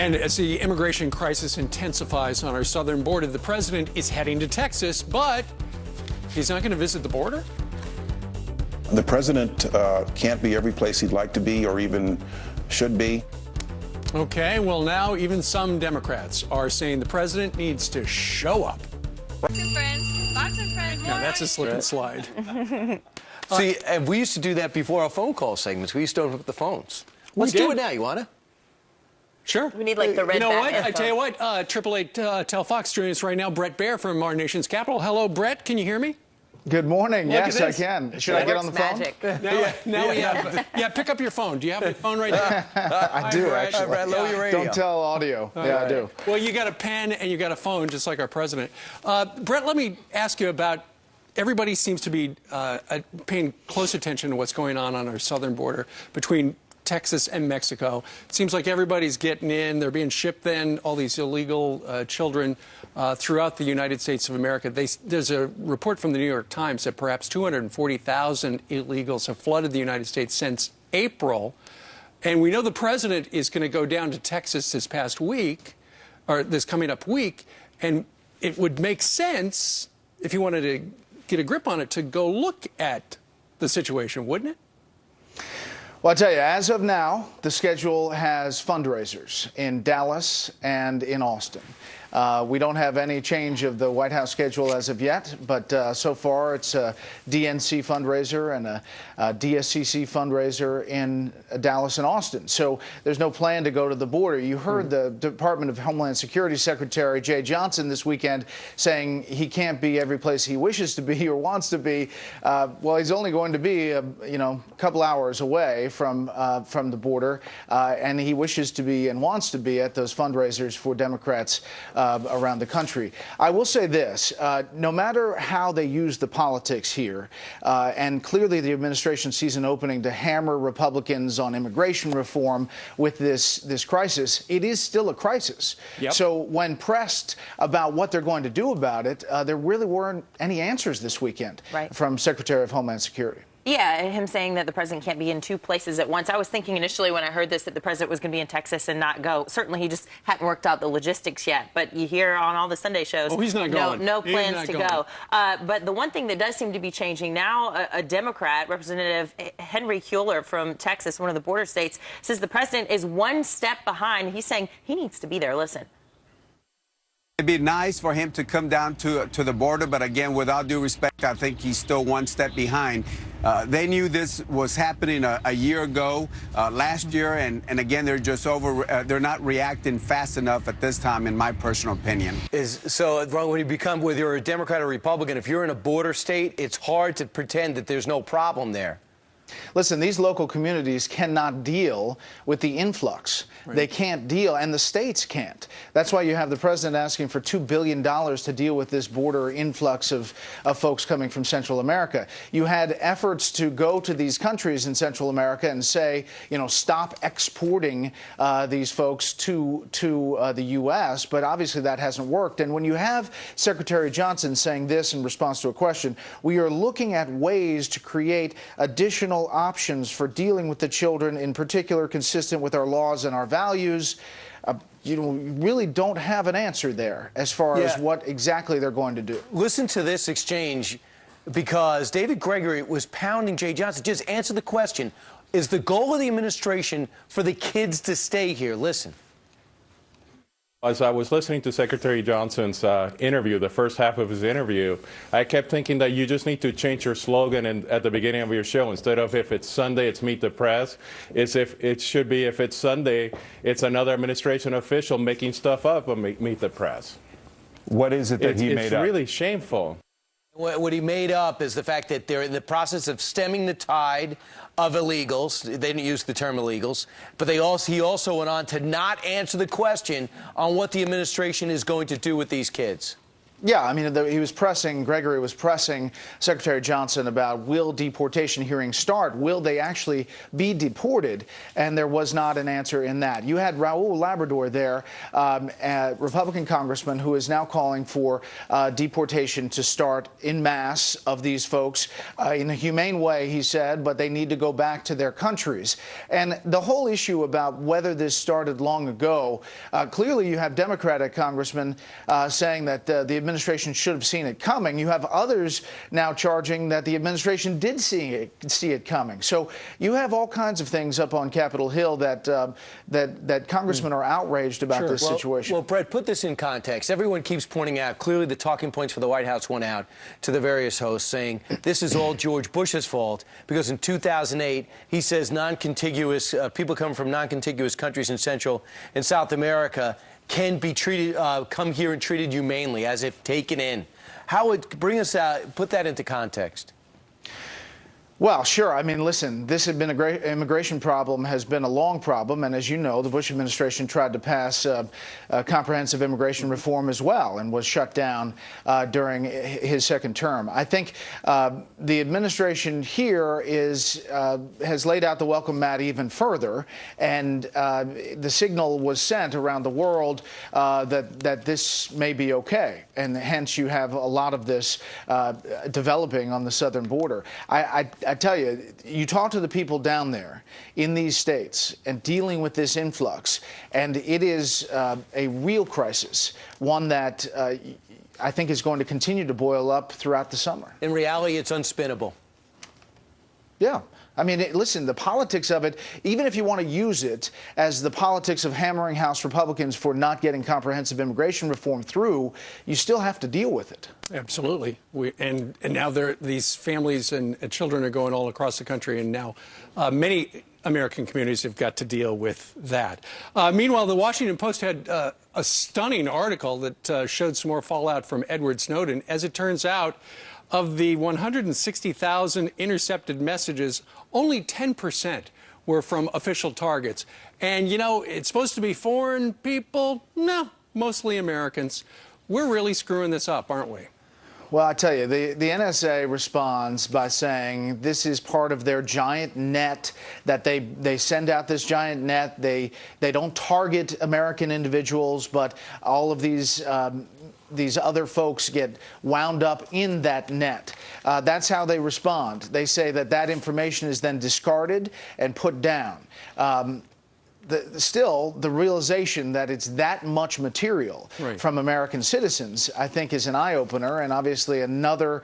And as the immigration crisis intensifies on our southern border, the president is heading to Texas, but he's not going to visit the border? The president can't be every place he'd like to be or even should be. Okay, well, now even some Democrats are saying the president needs to show up. Lots of friends. Now, that's a slip and slide. See, and we used to do that before our phone call segments. We used to open up the phones. Let's do it now. You want to? Sure. We need like the red. You know what? Batman I tell you what. 888 Tell Fox joining us right now. Bret Baier from our nation's capital. Hello, Brett. Can you hear me? Good morning. Look Yes, at I this. can. Should I get on the phone? magic. Now we have. Yeah, pick up your phone. Do you have your phone right now? I do, Brett. actually. Brett, lower your radio. Don't tell audio. I do. Well, you got a pen and you got a phone, just like our president. Brett, let me ask you about. Everybody seems to be paying close attention to what's going on our southern border between Texas and Mexico. It seems like everybody's getting in. They're being shipped then, all these illegal children throughout the United States of America. There's a report from the New York Times that perhaps 240,000 illegals have flooded the United States since April. And we know the president is going to go down to Texas this past week, or this coming up week, and it would make sense, if you wanted to get a grip on it, to go look at the situation, wouldn't it? Well, I tell you, as of now, the schedule has fundraisers in Dallas and in Austin. We don't have any change of the White House schedule as of yet, but so far it's a DNC fundraiser and a DSCC fundraiser in Dallas and Austin. So there's no plan to go to the border. You heard the Department of Homeland Security Secretary Jay Johnson this weekend saying he can't be every place he wishes to be or wants to be. Well, he's only going to be a couple hours away from the border, and he wishes to be and wants to be at those fundraisers for Democrats around the country. I will say this, no matter how they use the politics here, and clearly the administration sees an opening to hammer Republicans on immigration reform with this crisis, it is still a crisis. Yep. So when pressed about what they're going to do about it, there really weren't any answers this weekend from Secretary of Homeland Security. Yeah, him saying that the president can't be in two places at once. I was thinking initially when I heard this that the president was going to be in Texas and not go. Certainly, he just hadn't worked out the logistics yet. But you hear on all the Sunday shows, he's not going. No plans to go. But the one thing that does seem to be changing now, a Democrat, Representative Henry Cuellar from Texas, one of the border states, says the president is one step behind. He's saying he needs to be there. Listen. It'd be nice for him to come down to the border, but again, without due respect, I think he's still one step behind. They knew this was happening a year ago, last year, and again, they're just they're not reacting fast enough at this time, in my personal opinion. So when you're a Democrat or Republican, if you're in a border state, it's hard to pretend that there's no problem there. Listen, these local communities cannot deal with the influx. They can't deal, and the states can't. That's why you have the president asking for $2 billion to deal with this border influx of folks coming from Central America. You had efforts to go to these countries in Central America and say, stop exporting these folks to the U.S., but obviously that hasn't worked. And when you have Secretary Johnson saying this in response to a question, we are looking at ways to create additional options for dealing with the children, in particular consistent with our laws and our values. You really don't have an answer there as far as what exactly they're going to do. Listen to this exchange, because David Gregory was pounding Jay Johnson. Just answer the question. Is the goal of the administration for the kids to stay here? Listen. As I was listening to Secretary Johnson's interview, the first half of his interview, I kept thinking that you just need to change your slogan at the beginning of your show. Instead of if it's Sunday, it's Meet the Press. It should be if it's Sunday, it's another administration official making stuff up and Meet the Press. What is it that he made up? It's really shameful. What he made up is the fact that they're in the process of stemming the tide of illegals. They didn't use the term illegals, but he also went on to not answer the question on what the administration is going to do with these kids. Yeah, I mean, Gregory was pressing Secretary Johnson about, will deportation hearings start? Will they actually be deported? And there was not an answer in that. You had Raul Labrador there, a Republican congressman who is now calling for deportation to start en masse of these folks in a humane way, he said, but they need to go back to their countries. And the whole issue about whether this started long ago, clearly you have Democratic congressmen saying that the administration should have seen it coming. You have others now charging that the administration did see it coming. So you have all kinds of things up on Capitol Hill that that congressmen are outraged about this situation. Well, Bret, put this in context. Everyone keeps pointing out, clearly the talking points for the White House went out to the various hosts saying this is all George Bush's fault because in 2008 he says non-contiguous people coming from non-contiguous countries in Central and South America can be treated, come here and treated humanely, as if taken in. How would bring us out, put that into context? Well, sure. I mean, listen, this immigration problem has been a long problem, and as you know, the Bush administration tried to pass comprehensive immigration reform as well, and was shut down during his second term. I think the administration here has laid out the welcome mat even further, and the signal was sent around the world that this may be okay, and hence you have a lot of this developing on the southern border. I tell you, you talk to the people down there in these states and dealing with this influx, and it is a real crisis, one that I think is going to continue to boil up throughout the summer. In reality, it's unspinnable. Yeah. I mean, listen, the politics of it, even if you want to use it as the politics of hammering House Republicans for not getting comprehensive immigration reform through, you still have to deal with it. Absolutely. And now these families and children are going all across the country, and now many American communities have got to deal with that. Meanwhile, the Washington Post had a stunning article that showed some more fallout from Edward Snowden. As it turns out, of the 160,000 intercepted messages, only 10% were from official targets. And, you know, it's supposed to be foreign people. No, mostly Americans. We're really screwing this up, aren't we? Well, I tell you, the NSA responds by saying this is part of their giant net, that they send out this giant net. They don't target American individuals, but all of these other folks get wound up in that net. That's how they respond. They say that information is then discarded and put down. Still, the realization that it's that much material from American citizens, I think, is an eye-opener, and obviously another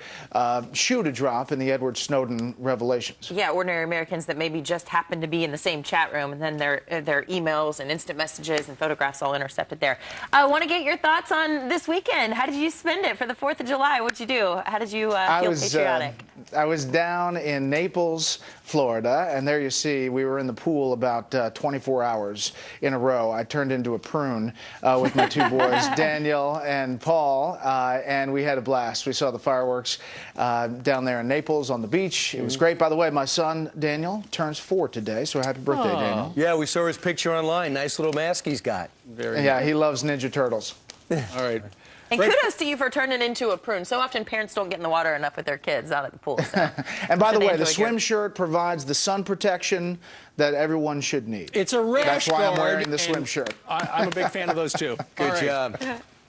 shoe to drop in the Edward Snowden revelations. Yeah, ordinary Americans that maybe just happen to be in the same chat room, and then their emails and instant messages and photographs all intercepted there. I want to get your thoughts on this weekend. How did you spend it for the 4th of July? What'd you do? How did you feel patriotic? I was down in Naples, Florida, and there you see we were in the pool about 24 hours in a row. I turned into a prune with my two boys, Daniel and Paul, and we had a blast. We saw the fireworks down there in Naples on the beach. It was great. By the way, my son, Daniel, turns 4 today, so happy birthday, Daniel. Yeah, we saw his picture online. Nice little mask he's got. Yeah, he loves Ninja Turtles. All right. And kudos to you for turning into a prune. So often parents don't get in the water enough with their kids out at the pool. So. And by the way, the swim shirt provides the sun protection that everyone should need. It's a rash That's why guard, I'm wearing the swim shirt. I'm a big fan of those, too. Good job.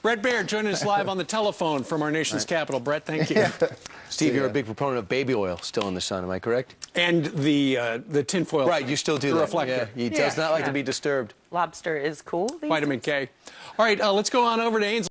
Bret Baier joining us live on the telephone from our nation's capital. Bret, thank you. Steve, you're a big proponent of baby oil still in the sun, am I correct? And the tinfoil. Right, you still do the that. reflector. Yeah, he does not like to be disturbed. Lobster is cool. Vitamin K. All right, let's go on over to Ainsley.